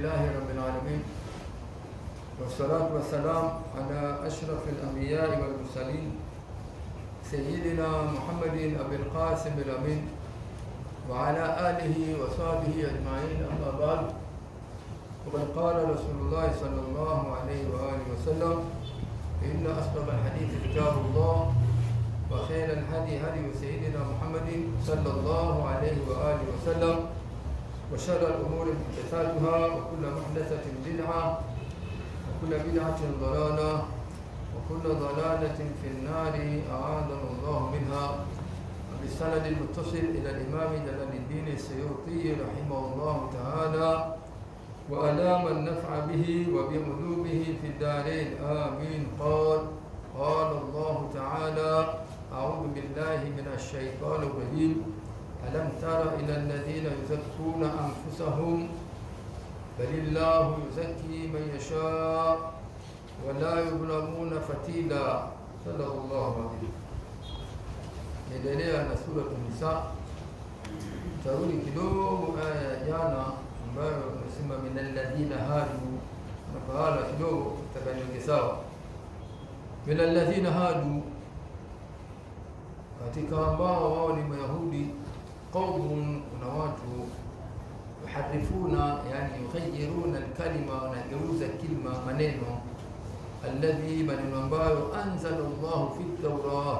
لله رب العالمين، والصلاة والسلام على أشرف الأنبياء والمرسلين سيدنا محمد أبي القاسم الأمين وعلى آله وصحبه أجمعين. أما بعد، وقد قال رسول الله صلى الله عليه وآله وسلم: إن أصدق الحديث كتاب الله، وخير الهدي هدي سيدنا محمد صلى الله عليه وآله وسلم، وشر الأمور محدثاتها، وكل محدثة بدعة، وكل بدعة ضلالة، وكل ضلالة في النار، أعاذنا الله منها. بالسند المتصل إلى الإمام جلال الدين السيوطي رحمه الله تعالى، وألام النفع به وبعلومه في الدارين، آمين. قال الله تعالى: أعوذ بالله من الشيطان الرجيم: ألم تر إلى الذين يزكون أنفسهم بل الله يزكي من يشاء ولا يظلمون فتيلا. صدق الله العظيم. Endelea na sura An-Nisa. Tarudi kidogo aya ya jana ambayo tunasema minal ladhina hadu, na pahala kidogo takanyonge sawa. Minal ladhina hadu, katika ambao wao ni Mayahudi, qaumun, kuna watu yuharifuna, yani yughayyiruna al-kalima, wanageuza kilma, maneno, alladhi, maneno ambayo anzala Allahu fi at-Tawrah,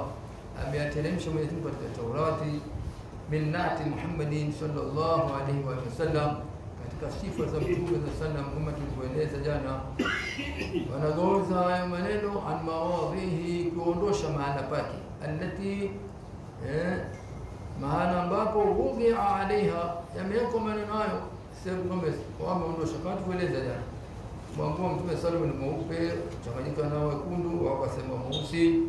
ameyateremsha Mwenyezi Mungu katika Taurati, min nati Muhammadin sallallahu alaihi wa sallam, katika sifa za Mtume sallam, kama tulivyoeleza jana. Wanageuza hayo maneno an mawadhihi, kuondosha maana pake, allati, maana ambapo wudia alaiha, yamewekwa maneno hayo sehemu kama wameondosha, kama tulivyoeleza jana. Mwambao Mtume sallam ni mweupe changanyika na wekundu, wakasema mweusi.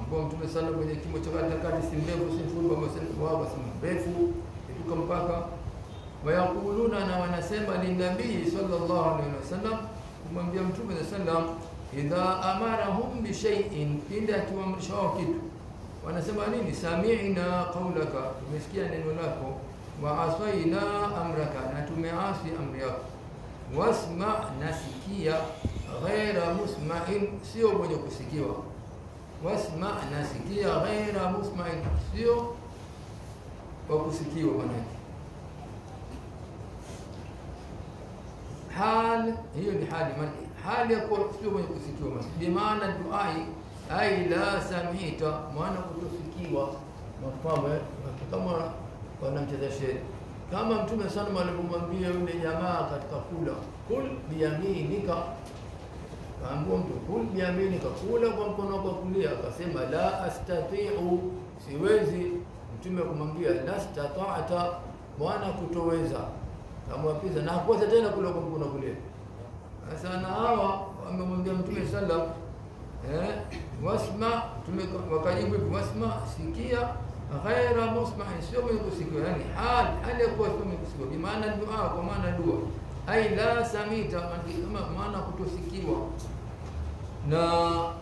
Kwa Mtume sana kwenye kimo cha kati si mrefu si mfupi, wao wasema mrefu ifuka mpaka. Wayakuluna, na wanasema ni nabii sallallahu alaihi wasallam, kumwambia Mtume sallam, idha amarahum bi shay'in, pindi akiwaamrisha kitu, wanasema nini? Sami'na qawlaka, tumesikia neno lako, wa asaina amraka, na tumeasi amri yako, wasma, nasikia, ghaira musma'in, sio mwenye kusikiwa. Wasma, nasikia, ghaira musma'in, sio wa kusikiwa. Manake hal hiyo ni hali, hali ya kuwa sio mwenye kusikiwa. Bi maana duai ai la samita, maana kutosikiwa. Mfano kama wanamcheza shehe, kama Mtume sana alipomwambia yule jamaa katika kula, kul biyaminika, kaambia mtu kul biyaminika, kula kwa mkono wako kulia, akasema la astati'u, siwezi. Mtume kumwambia la stata'ta, bwana kutoweza, kamwapiza na hakuweza tena kula kwa mkono kulia. Sasa na hawa wamemwambia Mtume sallam, wasma, wakajibu wasma, sikia, ghaira musma'in, sio mwenye kusikia, yani hali ya kuwa sio mwenye kusikia. Bi maana dua, kwa maana dua, ai la samita, kama maana kutosikiwa. Na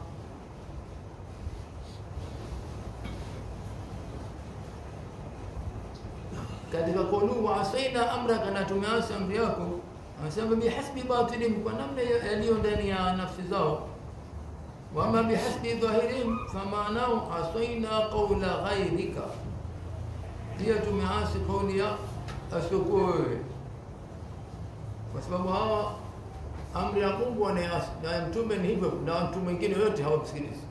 katika qulu wa asaina amraka, na tumeasi amri yako, anasema bihasbi batilihim, kwa namna yaliyo ndani ya nafsi zao. Wama bihasbi dhahirihim, famanau asaina qawla ghayrika, pia tumeasi kauli ya asiyekuwa wewe, kwa sababu hawa amri ya Mungu na Mtume ni hivyo, na watu wengine wote hawamsikilizi.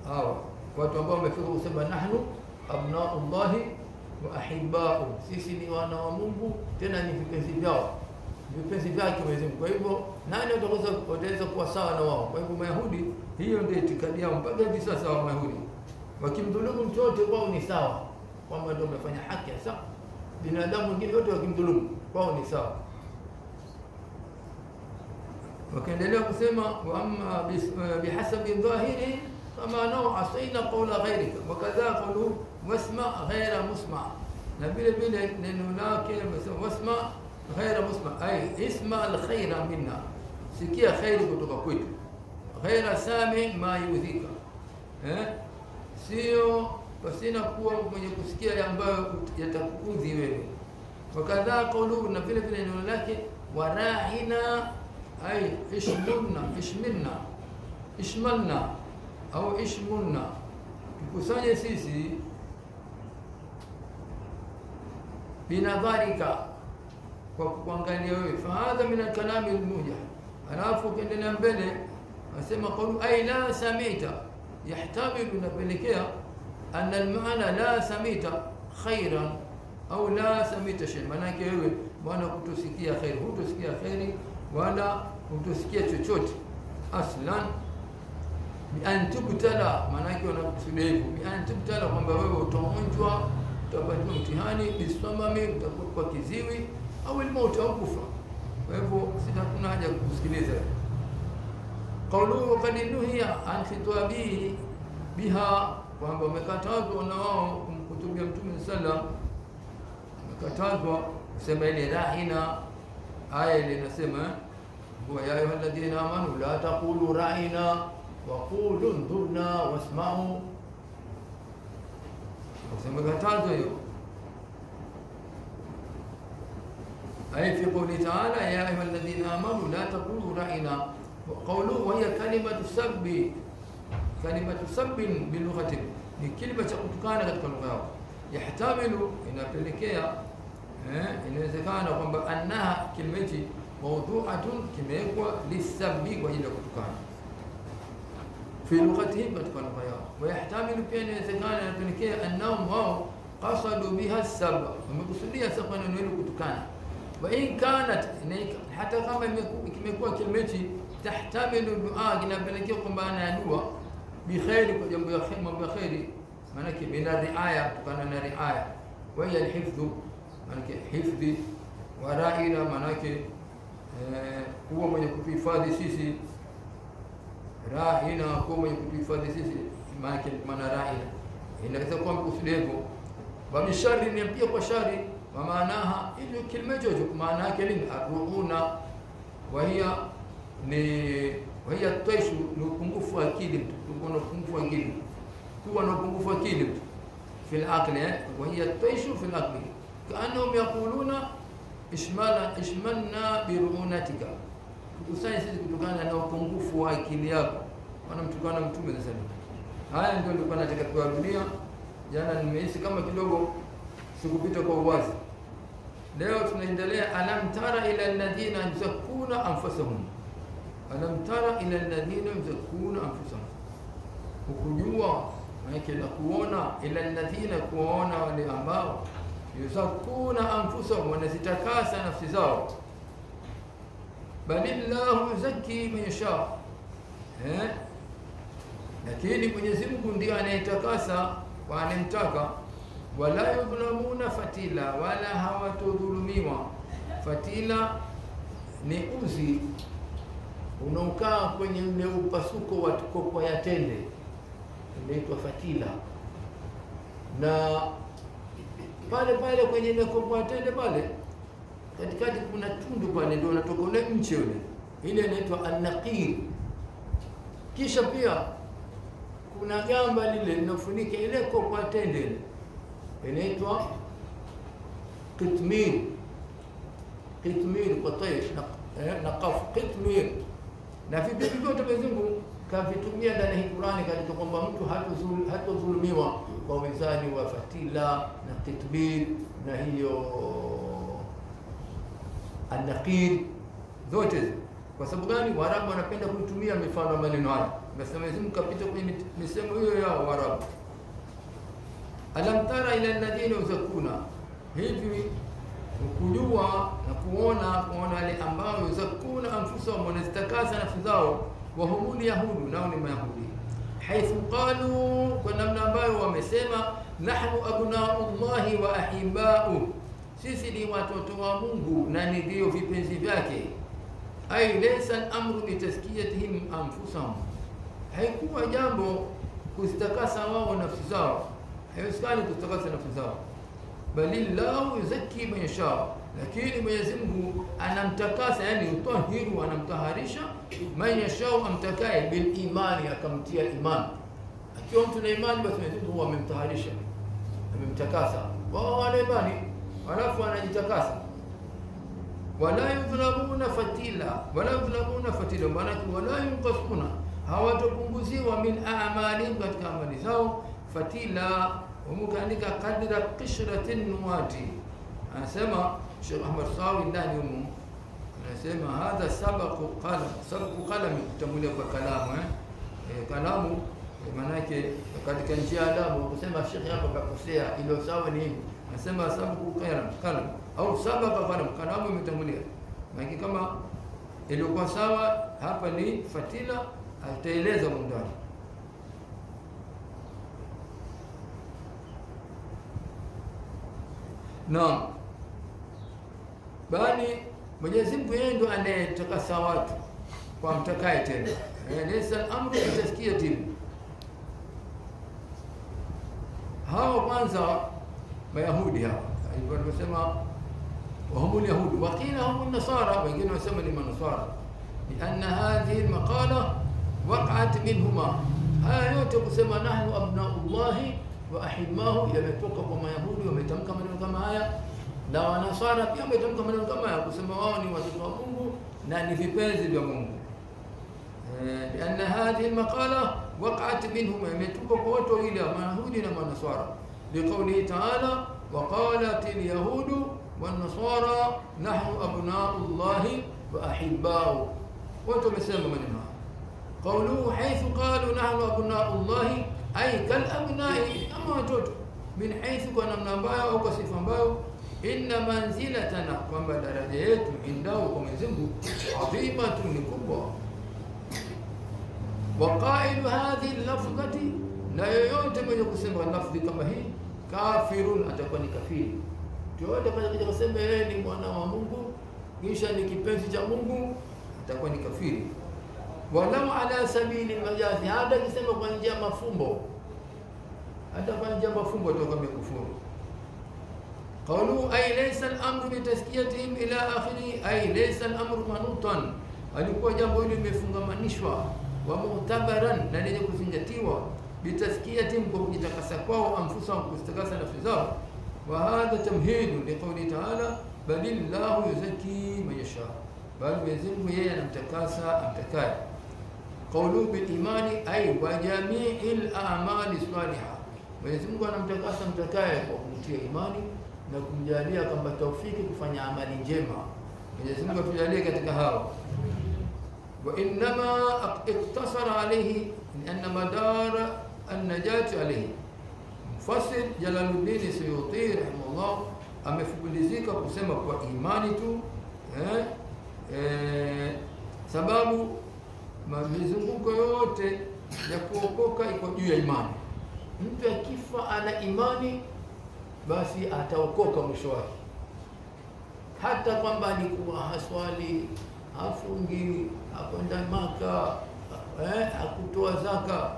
Hawa watu ambao wamefika kusema nahnu abnaullahi wa ahibba'u, sisi ni wana wa Mungu, tena ni vipenzi vyao, vipenzi vyake Mwenyezi Mungu. Kwa hivyo nani wataweza kuwa sawa na wao? Kwa hivyo Mayahudi, hiyo ndio itikadi yao mpaka hivi sasa. Wa Mayahudi wakimdhulumu mtu wote kwao ni sawa, kwamba ndio wamefanya haki. Sasa binadamu wengine wote wakimdhulumu kwao ni sawa. Wakaendelea kusema wa amma bihasabi dhahiri kama nao asaina qawla ghayrika, wakadha qalu wasma ghaira musma, na vile vile neno lake amesema wasma ghaira musma, ay isma alkhaira minna, sikia khairi kutoka kwetu, ghaira sami ma yudhika, sio pasina kuwa mwenye kusikia ambayo yatakuudhi wewe. wakadha qawluhu, na vile vile neno lake wara'ina ay ishmalna au ishmunna, tukusanye sisi binadharika, kwa kuangalia wewe. Fahadha min al-kalam al-mujah. Alafu kiendelea mbele asema qawlu ay la samita, yahtamilu, napelekea anna al-ma'na la samita khairan au la samita shay, maana yake wewe bwana kutusikia khair, hutusikia khairi wala hutusikia chochote. Aslan bi an tubtala, maana yake wanakusudia hivyo, bi an tubtala, kwamba wewe utaonjwa, utapatiwa mtihani, bisamami, utakuwa kiziwi au al-maut au kufa. Kwa hivyo sitakuna haja kusikiliza. Qawluhu qad nuhiya an khitabihi biha, kwamba wamekatazwa na wao kumkutubia Mtume sallam, wamekatazwa kusema ile ra'ina. Aya ile inasema huwa ya ayyuhalladhina amanu la taqulu ra'ina wa qulu ndurna wasma'u, wamekatazwa hiyo. أي في قوله تعالى يا أيها الذين آمنوا لا تقولوا رأينا. وقوله وهي كلمة سب باللغة، كلمة kutukana katika lugha yao. Yahtamilu, inapelekea inawezekana kwamba annaha kalimati mawdu'atun, kimewekwa lisabbi, kwa ajili ya kutukana fi lughatihim, katika lugha yao. Wayahtamilu, pia inawezekana inapelekea annahum wao qasadu biha sab, wamekusudia sasa neno hilo kutukana. Wa in kanat, hata kama imekuwa kalimati tahtamilu du'a, inapelekea kwamba ana dua bi khairi, kwa jambo ya khair, mambo ya khairi, maana yake bila riaya, kutokana na riaya. Wa hiya alhifdhu, maana yake hifdhi, wa ra'ina, maana yake kuwa mwenye kuhifadhi sisi. Ra'ina, kuwa mwenye kuhifadhi sisi, maana yake ra'ina inaweza kuwa mkusudio. Wa bishari, ni pia kwa shari. Wa maanaha, ile kilima jojo maana yake ni arruuna, wa hiya taishu, ni upungufu wa akili. Tuko na upungufu wa akili, tuko na upungufu wa akili fil aqli. Wa hiya taishu fil aqli, kaanhum yaquluna ishmalna bi ru'unatika, tukusanye sisi kutokana na upungufu wa akili yako. Wanamtukana Mtume sasa. Haya ndio nilikuwa nataka kuwaambia jana. Nimehisi kama kidogo sikupita kwa uwazi. Leo tunaendelea, alam tara ila alladhina yuzakkuna anfusahum, alam tara ila alladhina yuzakkuna anfusahum, ukujua maana na kuona, ila alladhina, kuona wale ambao yuzakkuna anfusahum, wanazitakasa nafsi zao. Balillahu yuzakki man yasha, lakini Mwenyezi Mungu ndiye anayetakasa kwa anemtaka. Wala yudhlamuna fatila, wala hawatudhulumiwa. Fatila ni uzi unaokaa kwenye ule upasuko wa kokwa ya tende, inaitwa fatila. Na pale kwenye ile kokwa ya tende pale katikati kuna tundu pale, ndio unatoka ule mche ule, ile inaitwa an-naqir. Kisha pia kuna gamba lile linafunika ile kokwa ya tende ile, inaitwa qitmir. Kwa tayr na qaf, qitmir. Na vipi vyote Mwenyezi Mungu kavitumia ndani ya Qur'ani katika kwamba mtu hatozulumiwa kwa wizani wa fatila na qitmir na hiyo an-naqir zote. Kwa sababu gani? Waarabu wanapenda kutumia mifano ya maneno haya. Nasema Mwenyezi Mungu kapita kwenye misemo hiyo ya Waarabu. Alam tara ila alladhina yuzakkuna, hivi ukujua na kuona wale ambao yuzakkuna anfusahum, wanazitakasa nafsi zao. Wa humul yahudu, nao ni Mayahudi. Haithu qalu, kwa namna ambayo wamesema, nahnu abnaullahi wa ahibau, sisi ni watoto wa Mungu na ni ndio vipenzi vyake. Ay laysa al-amru bi tazkiyatihim anfusahum, haikuwa jambo kuzitakasa wao nafsi zao, haiwezekani kuzitakasa nafsi zao. Balillahu yuzakki man yasha, lakini Mwenyezi Mungu anamtakasa, yani utahiru, anamtaharisha man yasha, amtakaye bil imani, akamtia imani. Akiwa mtu na imani, basi Mwenyezi Mungu amemtaharisha, amemtakasa. Wao wana imani, alafu anajitakasa. Wala yudhlamuna fatila, wala yudhlamuna fatila, maana wala yunqasuna, hawatapunguziwa min a'malihim, katika amali zao, fatila. Umukaandika qadra qishratin nuwati. Anasema Sheikh Ahmad Sawi ndani humu, anasema hadha sabaqu qalam, kutambulia kwa kalamu. Kalamu maana yake katika njia ya adabu, kusema Sheikh hapa kakosea, ilo sawa ni hivi. Anasema sabaqu qalam au sabaqa qalam, kalamu imetangulia. Maana kama ilikuwa sawa hapa ni fatila, ataeleza mundani. Naam, bali Mwenyezi Mungu yeye ndo anayetakasa watu kwa mtakaye tena. Laysa amru bitazkiyati. Hawa kwanza Mayahudi hawa alikuwa anasema wahum Yahudi, wakila hum Nasara, wengine wasema ni Manasara, lianna hadhihi almaqala waqa'at minhuma. Haya yote kusema nahnu abnaullahi wa ahibbahu yametoka kwa Mayahudi, wametamka maneno kama haya, na Wanasara pia wametamka maneno kama haya, kusema wao ni watoto wa Mungu na ni vipenzi vya Mungu. لأن هذه المقالة وقعت منهم يمتوك قوته إلى Mayahudi na Manasara, لقوله تعالى وقالت اليهود والنصارى نحن أبناء الله وأحباؤه. وتمسمى منها قوله حيث قالوا نحن أبناء الله أي كالأبناء، أما توت من حيث كنا منبايا أو كصفا بايا، إن منزلتنا كما درجات عنده ومنزله عظيمة لكبوة. وقائل هذه اللفظة لا يوجد من يقسم اللفظ كما هي كافر، أتكون كفير. Tuote kaja kusema yeye ni mwana wa Mungu kisha ni kipenzi cha Mungu, atakuwa ni kafiri. Walau ala sabili majazi, hata kisema kwa njia mafumbo, hata kwa njia mafumbo atakuwa amekufuru. Qalu ay laysa al-amru bi tazkiyatihim ila akhiri, ay laysa al-amru manutan, alikuwa jambo hili limefungamanishwa, wa mu'tabaran, na lenye kuzingatiwa, bi tazkiyatihim, kwa kujitakasa kwao, anfusahum, kuzitakasa nafsi zao. وهذا تمهيد لقوله تعالى بل الله يزكي من يشاء، بل يزكي yeye anamtakasa amtakaye. قوله بالإيمان أي وجميع الأعمال الصالحة، Mwenyezi Mungu anamtakasa mtakaye kwa kumtia imani na kumjalia kwamba taufiki kufanya amali njema. Mwenyezi Mungu atujalie katika hao. وإنما اقتصر عليه لأن مدار النجاة عليه. Mufassir Jalaluddin Suyuti rahimahullah amefupilizika kusema kwa imani tu, sababu mizunguko yote ya kuokoka iko juu ya imani. Mtu akifa ana imani, basi ataokoka mwisho wake. Hata kwamba alikuwa haswali, hafungi, hakwenda Maka, hakutoa zaka,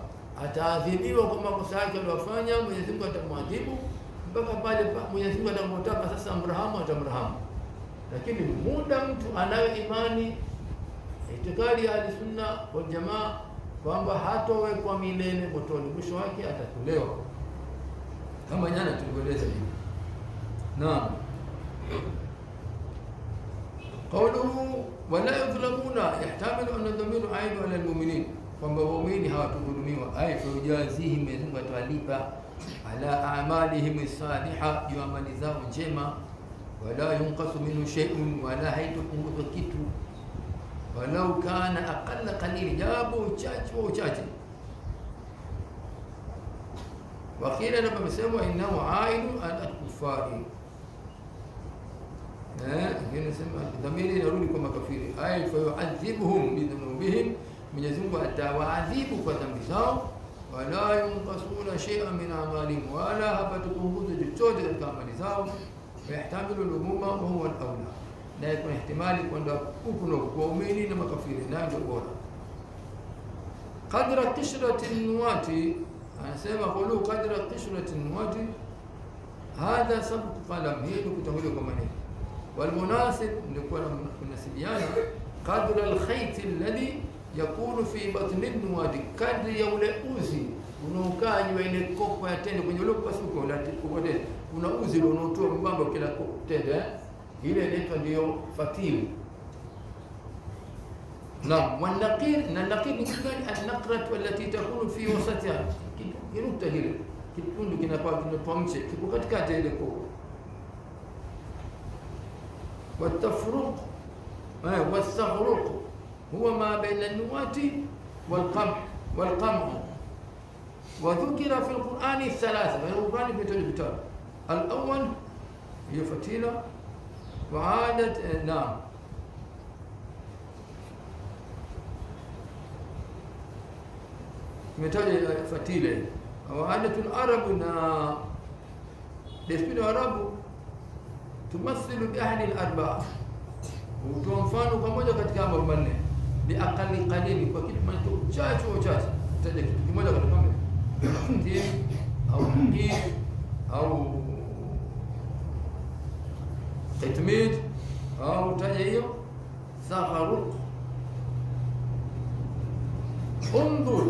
ataadhibiwa kwa makosa yake aliyofanya. Mwenyezi Mungu atamwadhibu mpaka pale Mwenyezi Mungu atamtaka sasa amrahamu, atamrahamu. Lakini muda mtu anayo imani, itikadi ya Ahlusunna wal Jamaa kwamba hatowekwa milele motoni, mwisho wake atatolewa, kama jana tulivyoeleza hivi. Naam. Qawluhu wala yudhlamuna yahtamilu an dhamiru aidu ala almu'minin, kwamba waumini hawatudhulumiwa. Ay fayujazihim, Mwenyezi Mungu atawalipa ala a'malihim salihah, juu amali zao njema. Wala yunqasu minhu shay'un, wala haitopunguzwa kitu. Walau kana aqalla qalil, jabu uchache. Wakila na pamesema innahu aidu al-kufari, inasema dhamiri inarudi kwa makafiri. Ay fayu'adhibuhum bidhunubihim, Mwenyezi Mungu atawaadhibu kwa dhambi zao. Wala yunqasuna shay'an min a'malihim, wala hapatupunguza chochote katika amali zao. Yahtamilu al-umuma wa huwa al-awla, na kuna ihtimali kwenda huku na kwa waumini na makafiri, na ndio bora. Qadra qishrati nuwati, anasema qulu qadra qishrati nuwati, hadha sabq qalam, hii ni kutangulia kwa maneno. Walmunasib ndio kwa kunasibiana, qadra al-khayt alladhi yakunu fi batni an-nuwati, kadri ya ule uzi unaokaa juu ile kopo ya tende kwenye ule pasuko la kokote, kuna uzi unaotoa mbamba kila tende, ile inaitwa ndio fatil. Naam, والنقير النقير ni kitu gani? An-naqrat allati takunu fi wasatiha, kinuta ile kitundu kinakuwa kinapomche kiko katikati ile koko. والتفرق والصغرق هو ما بين النواة والقمح وذكر في القرآن الثلاثة. في القرآن في الكتاب الأول هي فتيلة وعادة نعم مثال فتيلة وعادة العرب دستور العرب تمثل بأحد الأربعة وتنفانوا pamoja katika mambo manne biaqali qalili, kwa kitu chache taja kitu kimoja katika mambo ndio au ndio au itmid au taja hiyo safaruq. انظر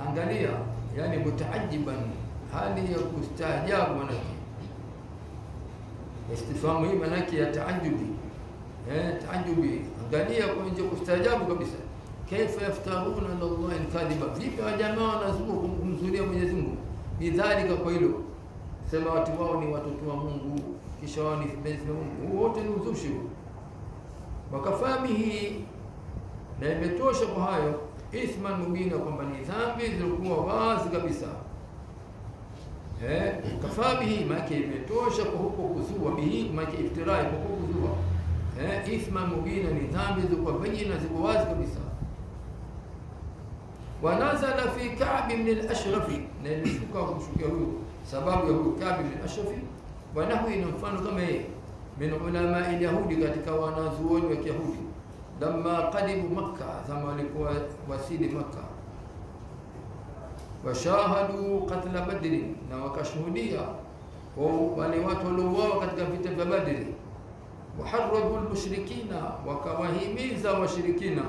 angalia, yani mutaajiban, hali ya kustaajabu. Manake istifamu hii manake ya taajubi, taajubi, angalia kwa nje kustaajabu kabisa. Kaifa yaftaruna ala Allah kadhiba, vipi wajamaa wanazunguka kumzulia Mwenyezi Mungu bidhalika, kwa hilo sema watu wao ni watoto wa Mungu, kisha wao ni vipenzi wa Mungu, wote ni uzushi. Wakafamihi, na imetosha kwa hayo, ithman mubina, kwamba ni dhambi zilizokuwa wazi kabisa. Kafamihi maana imetosha kwa huko kuzua, bihi maana iftirai kwa huko kuzua. Ithman mubina ni dhambi zilizokuwa bayina, ziko wazi kabisa. Wanazala fi Ka'b ibn al-Ashraf, na ilishuka kumshukia huyo sababu ya huyo Ka'b ibn al-Ashraf, wanahu ina mfano kama yeye min ulama al-Yahudi, katika wanazuoni wa Kiyahudi. Lamma qadimu Makkah, zama walikuwa wasili Makkah, washahadu qatla Badr, na wakashuhudia wale watu waliouawa katika vita vya Badri. Waharrabu al-mushrikina, wakawahimiza washirikina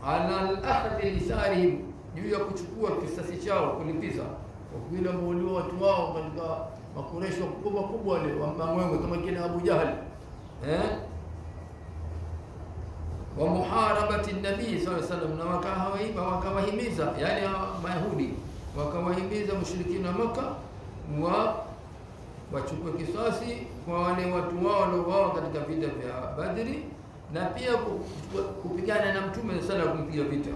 ala al-akhdi lisarihim, juu ya kuchukua kisasi chao, kulipiza kwa vile waliouawa watu wao katika makureshi kubwa wale wa Mamwewe kama kina Abu Jahal, wa muharabati nabii sallallahu alaihi wasallam, na wakawahimiza yani Mayahudi wakawahimiza mushrikina Makkah wachukue kisasi kwa wale watu wao waliouawa katika vita vya Badri, na pia kupigana na Mtume sana kumpiga vita.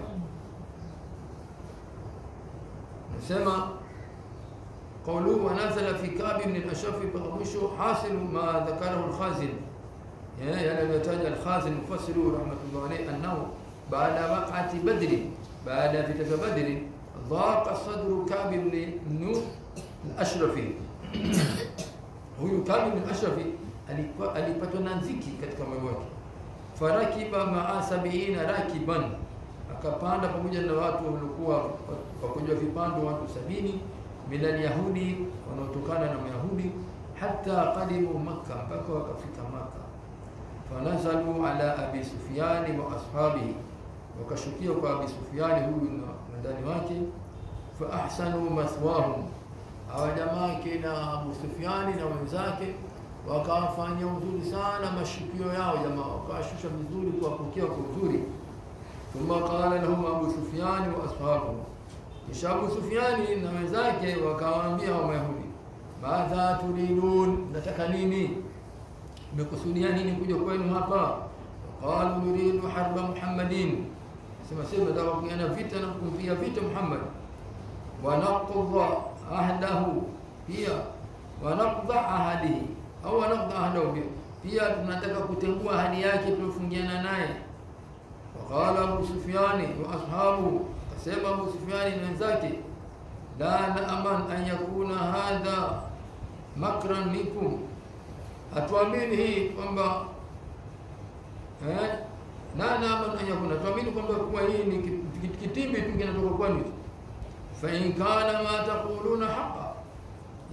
Nasema qawlu wa nazala fi Ka'b ibn al-Ashraf, mwisho hasilu ma dhakarahu al-Khazin, يعني يحتاج الخازن مفسر رحمه الله عليه انه بعد وقعه بدر، بعد فتح بدر ضاق صدر كعب بن الاشرف. huyu Ka'b bin Ashraf alipatwa na nziki katika moyo wake. Farakiba ma'a 70 rakiban, akapanda pamoja na watu waliokuwa wakojwa vipando, watu 70 min al-Yahudi, wanaotokana na Mayahudi, hatta qadimu Makkah, mpaka wakafika Makkah. Fanazalu ala Abi Sufyan wa ashabihi, wakashukia kwa Abi Sufyan huyu na ndani wake. Fa ahsanu mathwahum, hawa jamaa kina Abu Sufyan na wenzake wakawafanya uzuri sana mashukio yao, jamaa wakashusha vizuri, kuwapokea kwa uzuri. Thumma qala lahum Abu Sufyan wa ashabuhu, kisha Abu Sufyan na wenzake wakawaambia wa Mayahudi, madha turidun, nataka nini, mmekusudia nini kuja kwenu hapa? Qalu nuridu harba Muhammadin, sema nataka kupigana vita na kumpiga vita Muhammad. Wa naqdha ahdahu, pia wa naqdha ahadihi au wa naqdha ahdahu, pia tunataka kutengua ahadi yake tuliyofungiana naye. Waqala Abu Sufyan wa ashabu, akasema Abu Sufyan na wenzake, la na'man an yakuna hadha makran minkum, atuamini hii kwamba la na'man an yakuna, tuamini kwamba kwa hii ni kitimbi tu kinatoka kwenu. Fa in kana ma taquluna haqa,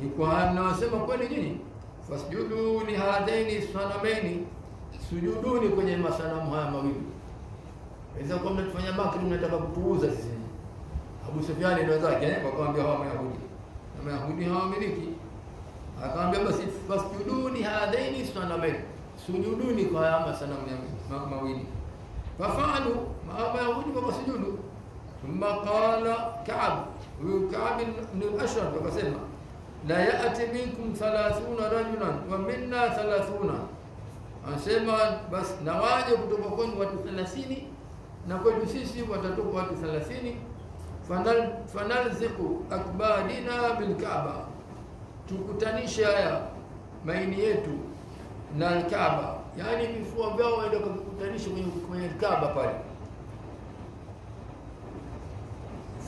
iko mnasema kweli nyinyi, fasjudu li hadaini sanamaini, sujuduni kwenye masanamu haya mawili. Hizo kwa mnatufanya makri, mnataka kutuuza sisi. Abu Sufyan na wenzake wakamwambia hawa Mayahudi, na Mayahudi hawamiliki Akamwambia basi fasjuduni hadaini sanamain, sujuduni kwa haya masanamu mawili. Fafalu, Mayahudi wakasujudu. Thumma qala Ka'b, Ka'b ibn al-Ashraf akasema la ya'ti minkum 30 rajulan wa minna 30. Anasema basi na waje kutoka kwenu watu 30 na kwetu sisi watatoka watu 30. Fanalziqu akbadina bil Kaaba, tukutanisha haya maini yetu na al-Kaaba, yani vifua vyao waende kukutanisha kwenye Kaaba pale.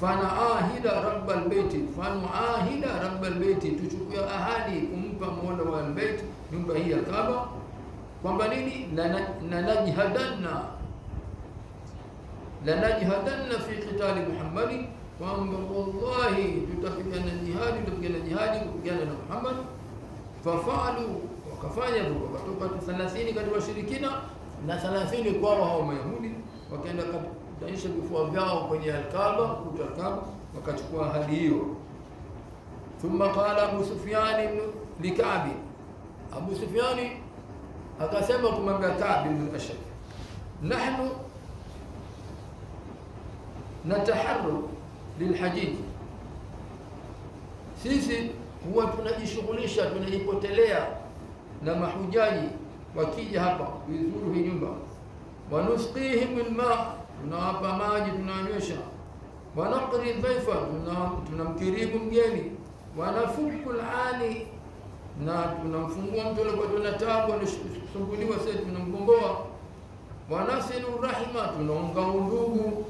Fanaahida rabbal baiti, fanuahida rabbal baiti, tuchukue ahadi kumpa Mola wa al-Bait, nyumba hii ya Kaaba, kwamba nini? lanajhadanna fi qitali Muhammadi, kwamba wallahi tutapigana jihadi kupigana na Muhammad. Fafalu, wakafanya hivyo, wakatoka 30 kati washirikina na 30 kwao hao Mayahudi, wakaenda kutanisha vifua vyao kwenye al-Kaaba, kuta al-Kaaba, wakachukua ahadi hiyo. Thumma qala Abu Sufyan li Ka'b, Abu Sufyan akasema kumwambia Ka'b ibn al-Ashraf, nahnu nataharru lilhajij, sisi huwa tunajishughulisha, tunajipotelea na mahujaji wakija hapa kuzuru hii nyumba. Wanusqihim alma, tunawapa maji, tunanywesha. Wanaqri dhaifa, tunamkirimu mgeni. Wanafuku alani, na tunamfungua mtu aliyekuwa tuna taabu anasumbuliwa, sasa tunamgomboa. Wanasilu rahima, tunaunga undugu.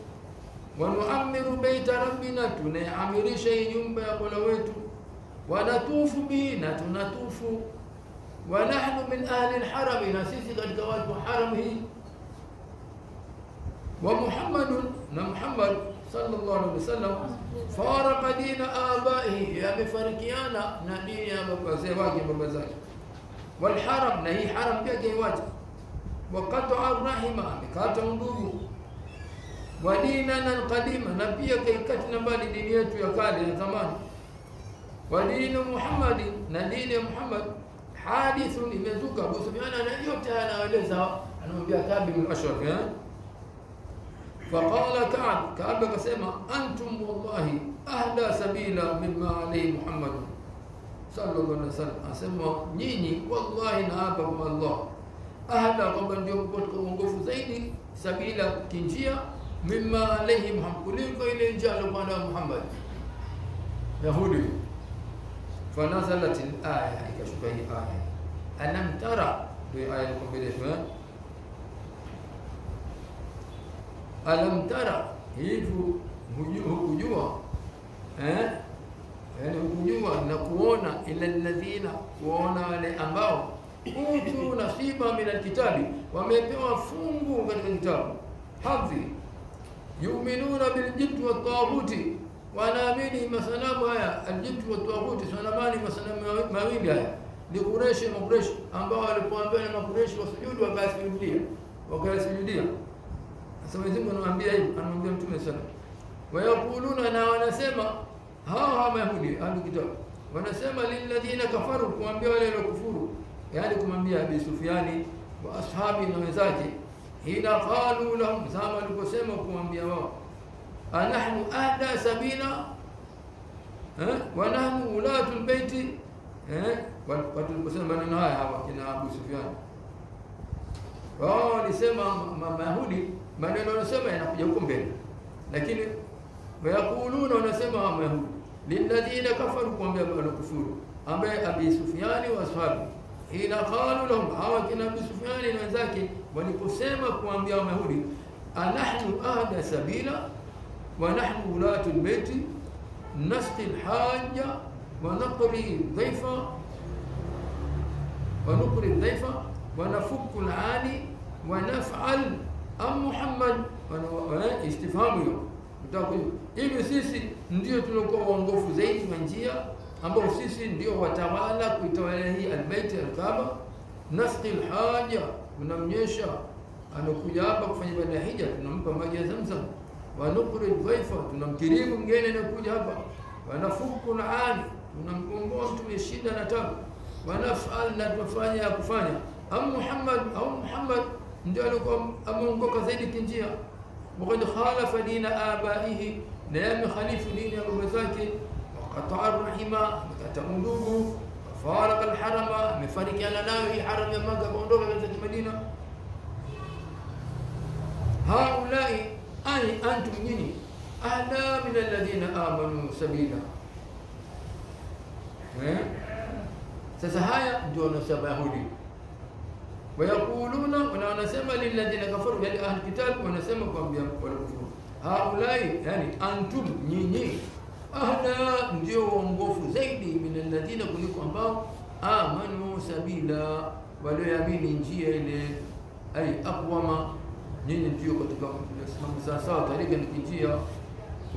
Wanuamiru baita rabbina, tunaamirisha hii nyumba ya Mola wetu. Wanatufu bihi, na tunatufu. Wa nahnu min ahli al-haram, na sisi katika watu haram hii. Wa Muhammadun, na Muhammad sallallahu alaihi wasallam faraqa dina abaihi, yamefarikiana na dini ya baba zake. Wal haram, na hii haram pia kaiwacha. Wa qat'a rahima, amekata ndugu. Wa dinana al-qadima, na pia kaikati mbali dini yetu ya kale ya zamani. Wa dinu Muhammad, na dini ya Muhammad hadithun, imezuka. Abu Sufyan na yote anaeleza, anamwambia Ka'b ibn al-Ashraf. Faqala Ka'b akasema, antum wallahi ahda sabila mimma alayhi Muhammad sallallahu alaihi wasallam, asema nyinyi wallahi na hapa kwa Allah, ahda, kwamba ndio kwa uongofu zaidi, sabila, kinjia, mimma alayhi Muhammad, kuliko ile njia aliyokuwa Muhammad Yahudi. Fanazalat al-aya, ikashuka hii aya, alam tara, bi aya kumbeleshwa, alam tara, hivu hukujua, yani hukujua na kuona, ila alladhina, kuona wale ambao utu nasiba min alkitabi, wamepewa fungu katika kitabu, hadhi, yu'minuna biljibt wa taghuti, wanaamini masanamu haya, aljibt wa taghuti, sanamani masanamu mawili haya, ni Quraysh na Quraysh, ambao walipoambiwa na Quraysh wasujudu, wakasujudia. Sasa Mwenyezi Mungu anamwambia hivi, anamwambia Mtume sana, wayakuluna, na wanasema hawa Mayahudi ahli kitab, wanasema lilladhina kafaru, kuambia wale waliokufuru, yani kumwambia Abi Sufyani wa ashabi na wenzake, hina qalu lahum, zama waliposema kuambia wao, anahnu ahda sabina wa nahnu ulatul baiti, watu waliposema maneno haya hawa kina Abu Sufyan, wao walisema Mayahudi, maneno wanasema yanakuja huko mbele, lakini wayakuluna, wanasema Mayahudi lilladhina kafaru, kuambia wale kufuru, ambaye Abi Sufyani wa ashabi, ila qalu lahum, hawa kina Abi Sufyani na wenzake waliposema kuambia Mayahudi, anahnu ahda sabila wa nahnu ulatul baiti, nasqi al-hajja wa naqri dhaifa wa nafukku al-ani wa naf'al am Muhammad, wa istifhamu hiyo hivi, sisi ndio tulikuwa waongofu zaidi wa njia, ambao sisi ndio watawala kuitawala hii al-Bait al-Kaaba. Nasqi al-haja, tunamnyesha anakuja hapa kufanya ibada ya hija, tunampa maji ya Zamzam. Wa nuqri dhaifa, tunamkirimu mgeni anakuja hapa. Wa nafukku al-ani, tunamkomboa mtu shida na tabu. wanafal na tufanya kufanya Muhammad ndio alikuwa ameongoka zaidi kinjia وقد خالف دين آبائه نام خليف دين أبو زكي وقطع الرحمة مكتمدوه فارق الحرم مفارق على ناوي حرم مكة بوندوك في المدينة هؤلاء أي أنتم نيني أهلا من الذين آمنوا سبيلا سسهايا دون سبا يهودي ويقولون ونسمى للذين كفروا يعني أهل الكتاب ونسمى كم والكفر هؤلاء يعني أنتم نيني أهلا ndio ongofu zaidi min alladhina kuliko ambao amanu sabila walioamini njia ile ay aqwama nyinyi ndio katika msimamo sawa tarika ni njia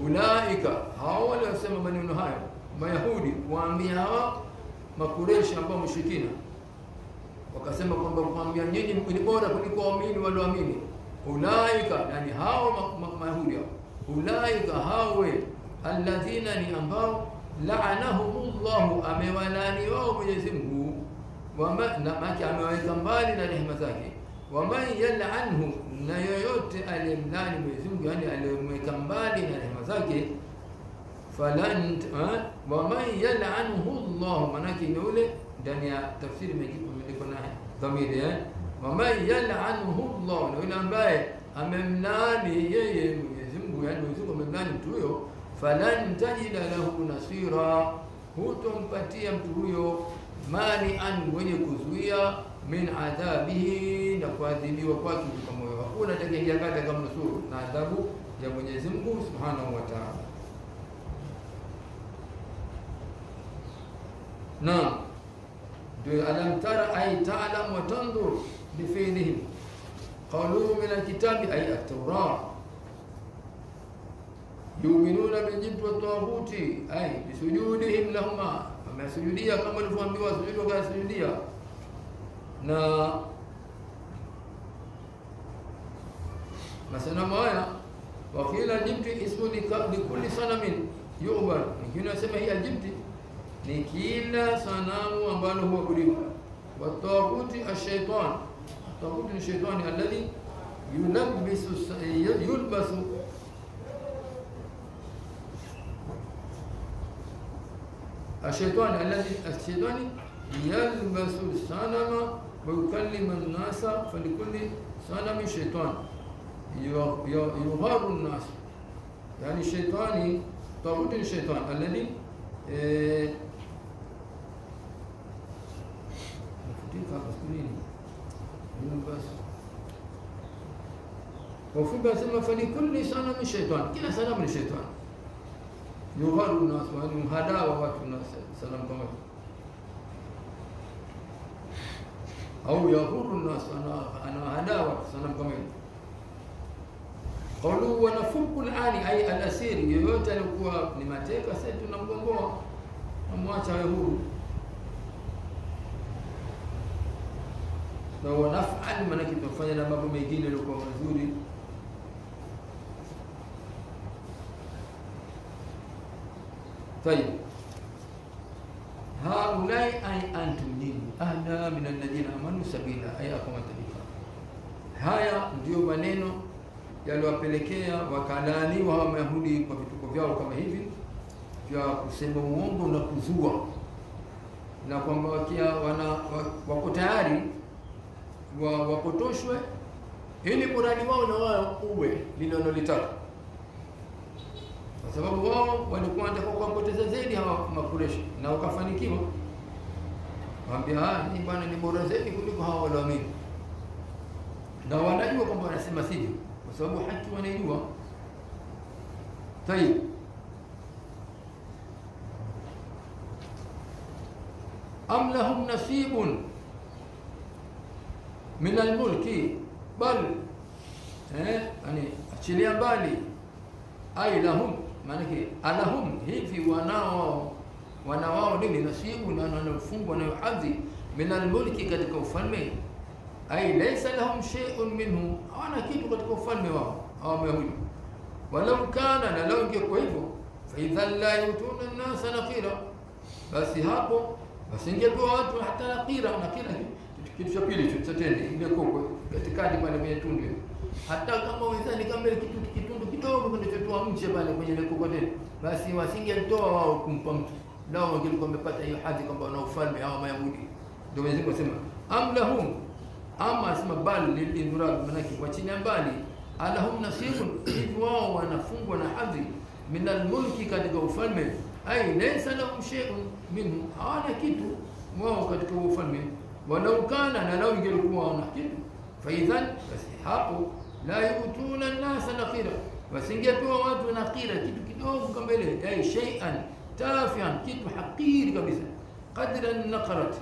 ulaika hao wale wasema maneno hayo mayahudi waambia hawa makureshi ambao mushikina wakasema kwamba kuambia nyinyi ni bora kuliko waamini walioamini ulaika yani hao mayahudi ulaika hawe alladhina ni ambao la'anahumullahu amewalani wao Mwenyezi Mungu na maki amewaweka mbali na rehema zake waman yal'anhu na yoyote aliyemlani Mwenyezi Mungu yani aliyemweka mbali na rehema zake falan waman yal'anhu Allah manaki ni ule ndani ya tafsiri imeandikwa na dhamiri waman yal'anhu Allah na yule ambaye amemlani yeye Mwenyezi Mungu yani Mwenyezi Mungu amemlani mtu huyo falan tajida lahu nasira hutompatia mtu huyo mali an mwenye kuzuia min adhabihi na kuadhibiwa kwake kwa moyo hakuna atakayeingia katika mnusuru na adhabu ya Mwenyezi Mungu Subhanahu wa Ta'ala. Naam ndio alam tara ay ta'lam wa tanzur bi fi'lihim qalu min alkitabi ay at-tawrah يؤمنون بالجبت والطاغوت أي بسجودهم لهما فما سجودية كما الفهم سجود وكذا سجودية مثلا ما وقيل الجبت اسم لكل صنم يعبد يمكن أسمى هي الجبت لكل صنم ambalo huabudiwa والطاغوت الشيطان الطاغوت الشيطان الذي يلبس الشيطان يلبس الصنم ويكلم الناس فلكل صنم شيطان يغار الناس يعني الشيطان طاغوت الشيطان الذي وفي بسمة فلكل صنم شيطان كلا صنم الشيطان يغار الناس وأنهم هداوة وقت الناس سلام كمان أو يغر الناس أنا هداوة سلام كمان قالوا ونفك الآن أي الأسير yoyote alikuwa ni mateka sasa tunamgomboa amwacha huru na wanafal maana kitafanya na mambo mengine yalikuwa mazuri طيب هؤلاء أي أنتم دين أهلا من الذين آمنوا سبيلا أي أقوم الطريقة haya ndio maneno yaliwapelekea wakalaniwa wa Mayahudi kwa vituko vyao kama hivi vya kusema uongo na kuzua na kwamba wako tayari wapotoshwe ili muradi wao na wao uwe linalolitaka kwa sababu wao walikuwa wanataka kuwapoteza zaidi hawa makureshi na wakafanikiwa waambia ni bwana ni bora zaidi kuliko hawa walioamini na wanajua kwamba wanasema sivyo kwa sababu haki wanaijua. Tayeb am lahum nasibun min almulki bal yani achilia mbali ay lahum maanake alahum hivi wanao nini nasibu na wanafungwa na hadhi min almulki katika ufalme ay laysa lahum shay'un minhu hawana kitu katika ufalme wao hawa Mayahudi walau kana na lao ingekuwa hivyo fa idhan la yutuna an-nasa naqira basi hapo wasingepewa watu hata nakira kitu cha pili cha tende ile koko katikati pale kwenye tundu, hata kama wizani kama ile kitundu kidogo kinachotoa mche pale kwenye ile koko tende, basi wasingetoa wao kumpa mtu lao, wangelikuwa wamepata hiyo hadhi kwamba wana ufalme hawa Mayahudi. Ndio Mwenyezi Mungu asema amlahum, ama asema bal lilindurab, manake kwa chini mbali, alahum nasibun, hivi wao wanafungwa na hadhi min almulki, katika ufalme, ay laysa lahum shay'un minhu, hawana kitu wao katika ufalme. Walau kana, na lau ingelikuwa wana kitu, fa idhan, basi hapo la yutuna an-nasa naqira, wasingepewa watu naqira, kitu kidogo kama ile, ay shay'an tafian, kitu hakiri kabisa, qadra an-naqrat,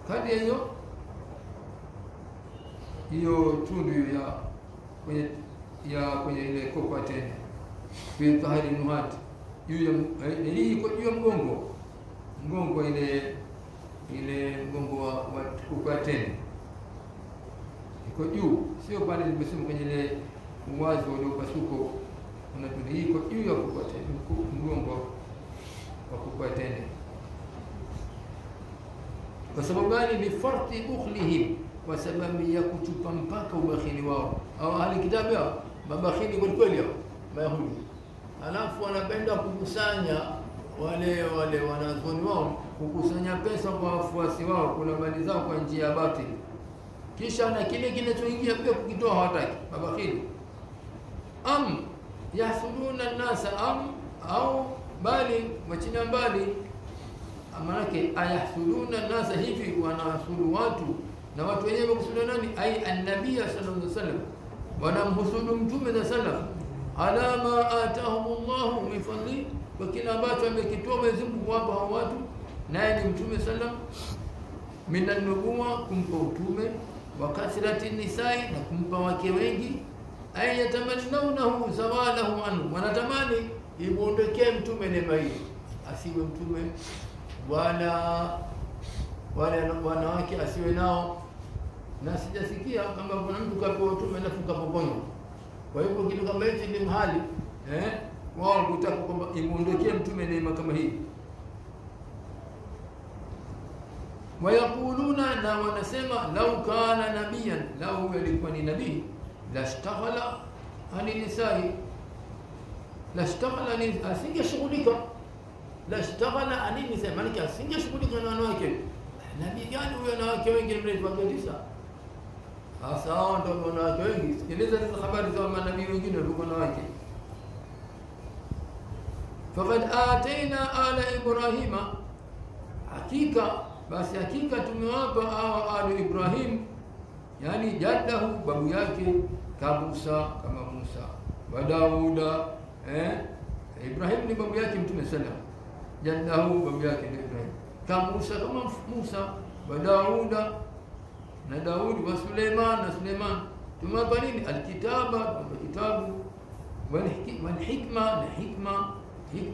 kadri hiyo tundu ya kwenye ile koko tena fi tahari nuhat, hii kwa juu mgongo ile mgongo wa koko tena iko juu, sio pale nimesema kwenye ile uwazi ule upasuko, unatuni hii iko juu ya koko tena, mgongo wa koko tena. Kwa sababu gani? Ni farti ukhlihim, kwa sababu ya kuchupa mpaka ubakhili wao. Au ahli kitabu yao mabakhili kwa kweli hao Mayahudi, alafu wanapenda kukusanya wale wanazuoni wao, kukusanya pesa kwa wafuasi wao, kula mali zao kwa njia ya batili, kisha na kile kinachoingia pia kukitoa hawataki mabakhili. Am yahsuduna an-nasa, au bali wachina mbali, amanake ayahsuduna nasa, hivi wanahsudu watu, na watu wenyewe wakusudu nani? Ay an-nabiy sallallahu alaihi wasallam, wanamhusudu mtume na sallam, ala ma atahumullahu min fadli, kwa kile ambacho amekitoa Mwenyezi Mungu kwamba hao watu, naye ni mtume sallam, min an-nubuwa, kumpa utume, wa kasrati nisai, na kumpa wake wengi, ay yatamannawnahu zawalahu anhu, wanatamani imuondokee mtume neema hii, asiwe mtume wale wanawake asiwe nao, na sijasikia kama kuna mtu kapewa utume na fuka pokonyo. Kwa hivyo kitu kama hichi ni mhali wao kutaka kwamba imuondokee mtume neema kama hii. Wayakuluna, na wanasema lau kana nabiyan, lau alikuwa ni nabii, lashtaghala ani nisai, lashtaghala ni asingeshughulika, lashtaghala ani nisai, maana asingeshughulika na wanawake. Nabii gani huyo? Wanawake wengi mrefu kabisa. Hasa hao ndio wanawake wengi. Sikiliza hizo habari za manabii wengine walikuwa wanawake. Faqad ataina ala Ibrahima, hakika tumewapa hawa ala Ibrahim, yani jaddahu, babu yake, kama Musa, wa Dauda. Ibrahim ni babu yake mtume sallam, jaddahu, babu yake ni Ibrahim, kama Musa, wa Dauda, na Daudi, wa Suleiman, na Suleiman. Tumewapa nini? Alkitaba, kitabu, wal hikma, na hikma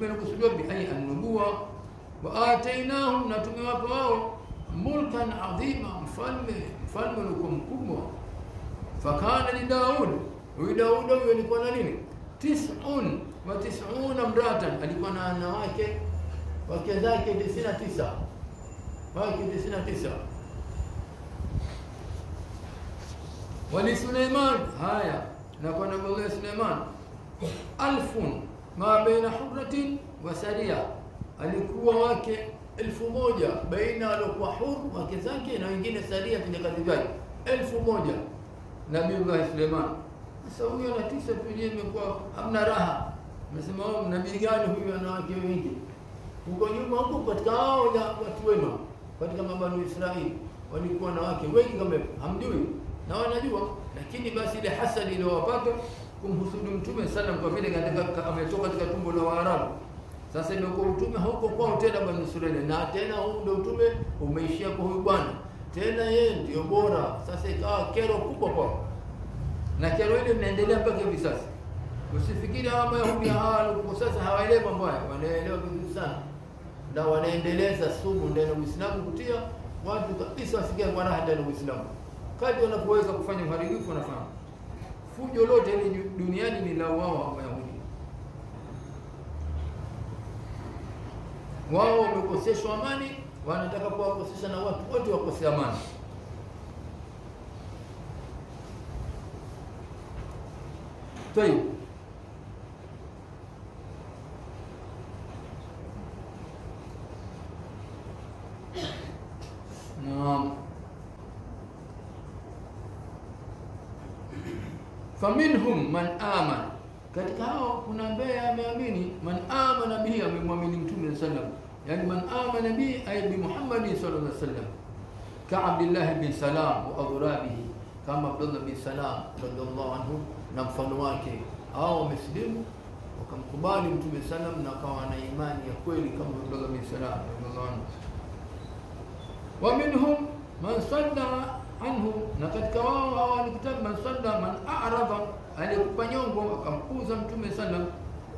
inakusudiwa bi ay an-nubuwa, wa atainahum, na tumewapa wao mulkan adhima, mfalme mkubwa. Fakana li Daud, huyu Daud alikuwa na nini? 99 mratan, alikuwa na wanawake, wake zake 99, wake 99. Wali Suleiman, haya, na kwa nabii Suleiman 1000 ma baina hurratin wa saria, alikuwa wake 1000 baina alikuwa huru wake zake na wengine saria kwenye kazi zake 1000 Nabii Suleiman. Sasa huyo na 9 tu imekuwa hamna raha. Nasema wao nabii gani huyu ana wake wengi? Huko nyuma huko katika hao watu wema katika mabanu Israeli walikuwa na wake wengi kama hamjui na wanajua, lakini basi ile hasadi iliyowapata kumhusudu mtume sallam, kwa vile katika ametoka katika tumbo la Waarabu. Sasa ndio kwa utume huko kwao tena bwana Israeli, na tena huu ndio utume umeishia kwa huyu bwana, tena yeye ndio bora. Sasa ikawa kero kubwa kwao, na kero ile inaendelea mpaka hivi sasa. Usifikiri hawa Mayahudi kwa sasa hawaelewi mambo haya, wanaelewa vizuri sana, na wanaendeleza sumu ndani ya Uislamu, kutia watu kabisa wasikie kwa raha ndani ya Uislamu. Kadri wanapoweza kufanya uharibifu wanafanya fujo lote ile duniani ni la wao Wayahudi. Wao wamekoseshwa amani, wanataka kuwakosesha na watu wote wakose amani. Tayeb, faminhum man amana, katika hao kuna ambaye ameamini. Man amana bihi, amemwamini Mtume sallam, yani man amana bihi ay bi Muhammad sallallahu alaihi wasallam, ka Abdullah bin Salam wa aghrabihi, kama Abdullah bin Salam radhiallahu anhu na mfano wake. Hao wamesilimu wakamkubali Mtume sallam na akawa na imani ya kweli kama Abdullah bin Salam radhiallahu anhu. Wa minhum man sadda anhu, na katika wao hao kitabu man sadda, man a'rada, alikupa nyongo akampuza Mtume sallam,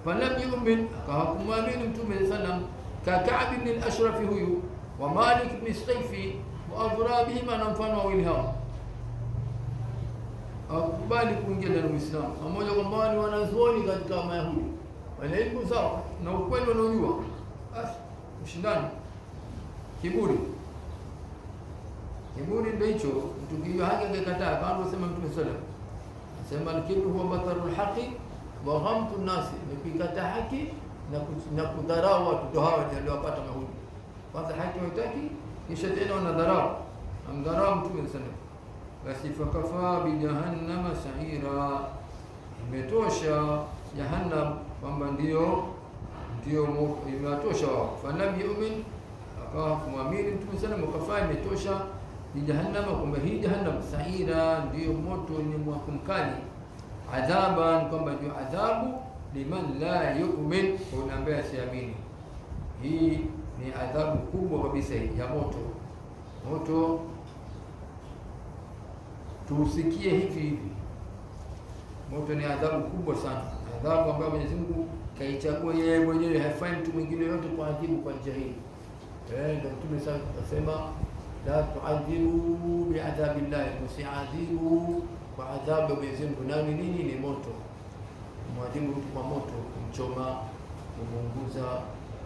falam yu'min, akahakumwamini Mtume sallam, ka Ka'b ibn al-Ashraf huyu, wa Malik ibn Sayfi wa adhrabihima, na mfano wawili hao akubali kuingia ndani ya Uislamu, pamoja kwamba ni wanazuoni katika Mayahudi, wana elimu zao na ukweli wanaojua. Basi ushindani, kiburi ndio hicho. Mtu kiyo haki akakataa, kama sema Mtume sallam, sema al-kibru huwa batarul haqi wa ghamtu an-nas, nikikata haki na kudharau watu. Ndio hao ndio wapata Mayahudi, kwanza haki haitaki, kisha tena wanadharau, amdharau Mtume sallam. Basi fakafa bi jahannama sa'ira, imetosha jahannam kwamba ndio imetosha wao. Falam yu'min, akawa kumwamini Mtume sallam, wakafa imetosha ni jahannama, kwamba hii jahannam sa'ira ndio moto ni mkali, adhaban, kwamba ndio adhabu liman la yu'min, kwa ambaye asiamini. Hii ni adhabu kubwa kabisa ya moto. Tusikie hivi, moto ni adhabu kubwa sana, adhabu ambayo Mwenyezi Mungu kaichagua yeye mwenyewe, haifai mtu mwingine yote kuadhibu kwa njia hii. Ndio Mtume sasa akasema la tu'adhibu bi'adhabillah, msiadhibu kwa adhabu ya Mwenyezi Mungu. Nani nini? Ni moto. Mwadhibu mtu kwa moto, kumchoma, kumunguza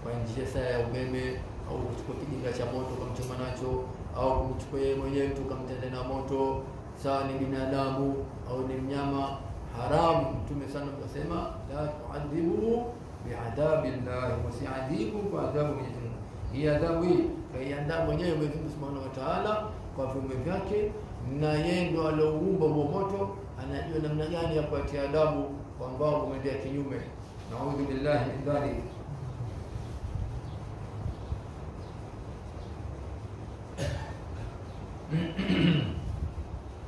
kwa njia saa ya umeme, au kuchukua kijinga cha moto kumchoma nacho, au kumchukua yeye mwenyewe mtu kumtenda na moto, sawa ni binadamu au ni mnyama, haramu. Mtume sana akasema la tu'adhibu bi'adhabillah, msiadhibu kwa adhabu ya Mwenyezi Mungu. Hii adhabu hii kaiandaa mwenyewe Mwenyezi Mungu Subhanahu wa Ta'ala kwa viumbe vyake, na yeye ndo alioumba huo moto, anajua namna gani ya kuatia adabu kwa ambao wameendea kinyume. Naudhu billahi min dhalik.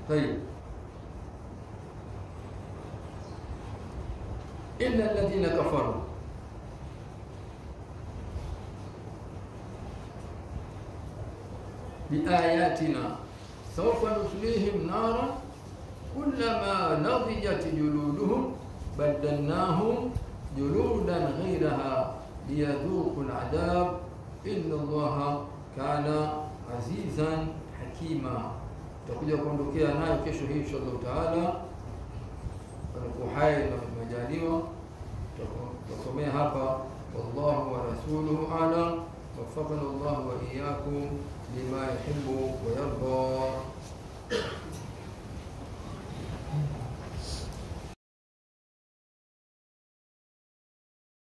طيب إلا الذين كفروا بآياتنا سوف نصليهم نارا كلما نضجت جلودهم بدلناهم جلودا غيرها ليذوقوا العذاب إن الله كان عزيزا حكيما. Tutakuja kuondokea nayo kesho hii inshallah taala, kwa hai na majaliwa. Tutasomea hapa, wallahu wa rasuluhu a'lam. وفقنا الله وإياكم لما يحب ويرضى.